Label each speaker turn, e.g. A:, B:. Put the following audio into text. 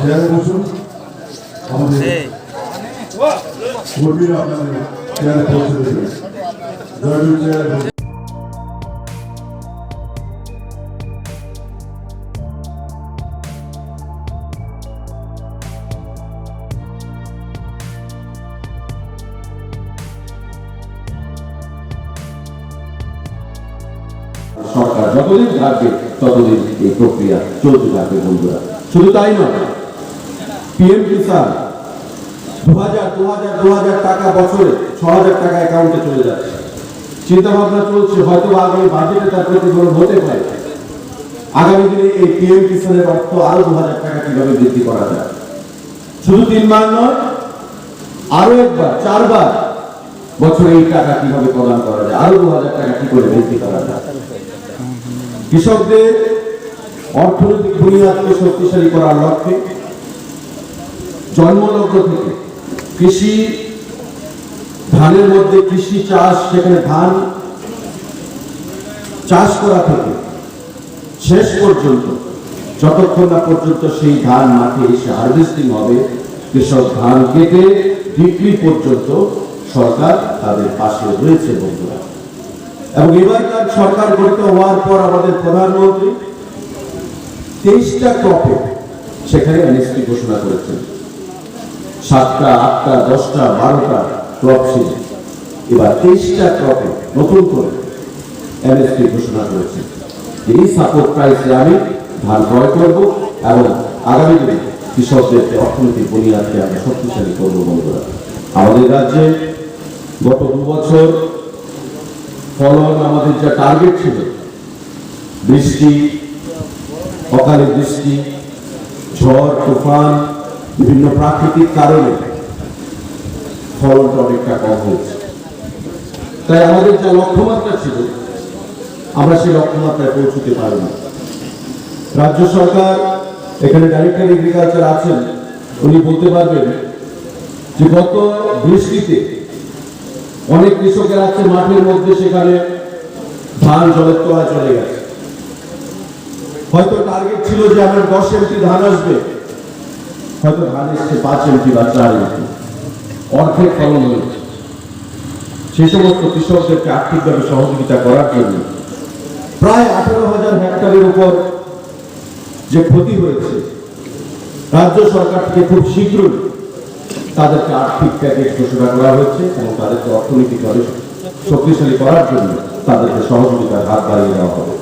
A: চেয়ারে বসুন। আমাদের কর্মীরা আপনাদের চেয়ারে পৌঁছে দেবে। জয়গুরু চেয়ারে বসুন।
B: সরকার যতদিন থাকবে ততদিন এই প্রক্রিয়া চলতে থাকবে বন্ধুরা। শুধু তাই নয়, পিএম কিষান 2000 টাকা বছরে 6000 টাকা অ্যাকাউন্টে চলে যাচ্ছে। চিন্তা ভাবনা চলছে হয়তো আগামী বাজেটে তার প্রতিফলন হতে পারে। আগামী দিনে এই পিএম কিষানের অর্থ আরো 2000 টাকা কিভাবে বৃদ্ধি করা যায়। শুধু 3 বার নয়, আরো একবার 4 বার বছরে এই টাকা কিভাবে প্রদান করা যায়, আরো 2000 টাকা কি করে বৃদ্ধি করা যায়। কৃষকদের অর্থনৈতিক বুনিয়াদকে শক্তিশালী করার লক্ষ্যে জন্মলগ্ন থেকে কৃষি ধানের মধ্যে কৃষি চাষ, সেখানে ধান চাষ করা থেকে শেষ পর্যন্ত যতক্ষণ না পর্যন্ত সেই ধান মাঠে এসে হারভেস্টিং হবে, কৃষক ধান কেটে বিক্রি পর্যন্ত সরকার তাদের পাশে রয়েছে বন্ধুরা। এবং এবারকার সরকার গঠিত হওয়ার পর আমাদের প্রধানমন্ত্রী 23টা ক্রপে সেখানে এমএসপি ঘোষণা করেছেন। 7টা, 8টা, 10টা, 12টা ক্রপ ছিল, এবার 23টা ক্রপে নতুন করে এমএসপি ঘোষণা করেছেন। এই সাপোর্ট প্রাইসে আমি ধান ক্রয় করব এবং আগামী দিনে কৃষকদের অর্থনৈতিক বুনিয়াদকে আমরা শক্তিশালী করবো বন্ধুরা। আমাদের রাজ্যে গত 2 বছর ফলন আমাদের যা টার্গেট ছিল, বৃষ্টি, অকালে বৃষ্টি, ঝড় তুফান, বিভিন্ন প্রাকৃতিক কারণে ফলনটা অনেকটা কম হয়েছে। তাই আমাদের যা লক্ষ্যমাত্রা ছিল আমরা সেই লক্ষ্যমাত্রায় পৌঁছতে পারি না। রাজ্য সরকার, এখানে ডাইরেক্টর এগ্রিকালচার আছেন, উনি বলতে পারবেন যে গত বৃষ্টিতে অনেক কৃষকের আছে মাঠের মধ্যে, সেখানে ধান জলের তলায় চলে গেছে। হয়তো টার্গেট ছিল যে আমার 10 এমটি ধান আসবে, হয়তো ধান এসছে 5 এমটি বা 4 এমটি, অর্ধেক ফলন হয়েছে। সেই সমস্ত কৃষকদেরকে আর্থিকভাবে সহযোগিতা করার জন্য প্রায় 18,000 হেক্টরের উপর যে ক্ষতি হয়েছে, রাজ্য সরকার থেকে খুব শীঘ্রই তাদেরকে আর্থিক প্যাকেজ ঘোষণা করা হয়েছে এবং তাদেরকে অর্থনৈতিকভাবে শক্তিশালী করার জন্য তাদেরকে সহযোগিতার হাত বাড়িয়ে দেওয়া হবে।